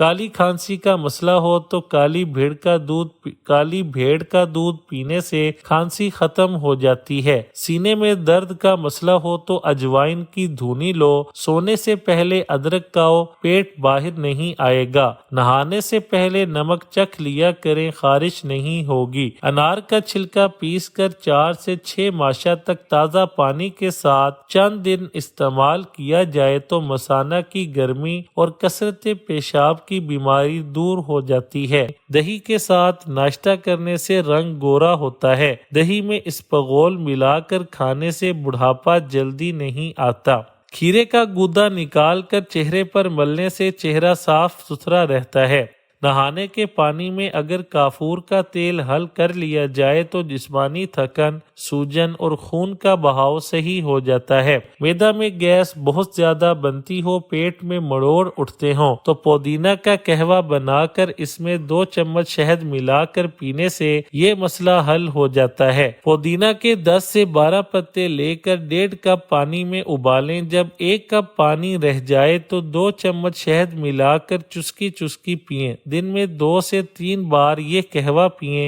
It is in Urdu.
کالی کھانسی کا مسئلہ ہو تو کالی بھیڑ کا دودھ پینے سے کھانسی ختم ہو جاتی ہے۔ سینے میں درد کا مسئلہ ہو تو اجوائن کی دھونی لو، سونے سے پہلے ادرک کھاؤ، پیٹ باہر نہیں آئے گا۔ نہانے سے پہلے نمک چکھ لیا کریں، خارش نہیں ہوگی۔ انار کا چھلکا پیس کر 4 سے 6 ماشا تک تازہ پانی کے ساتھ چند دن استعمال کیا جائے تو مثانہ کی گرمی اور کثرت پیشاب کی بیماری دور ہو جاتی ہے۔ دہی کے ساتھ ناشتہ کرنے سے رنگ گورا ہوتا ہے۔ دہی میں اسپغول ملا کر کھانے سے بڑھاپا جلدی نہیں آتا۔ کھیرے کا گودا نکال کر چہرے پر ملنے سے چہرہ صاف ستھرا رہتا ہے۔ نہانے کے پانی میں اگر کافور کا تیل حل کر لیا جائے تو جسمانی تھکن، سوجن اور خون کا بہاؤ صحیح ہو جاتا ہے۔ معدہ میں گیس بہت زیادہ بنتی ہو، پیٹ میں مڑوڑ اٹھتے ہوں تو پودینہ کا قہوہ بنا کر اس میں 2 چمچ شہد ملا کر پینے سے یہ مسئلہ حل ہو جاتا ہے۔ پودینہ کے 10 سے 12 پتے لے کر 1.5 کپ پانی میں ابالیں، جب 1 کپ پانی رہ جائے تو 2 چمچ شہد ملا کر چسکی چسکی پئیں۔ دن میں 2 سے 3 بار یہ قہوہ پئیں۔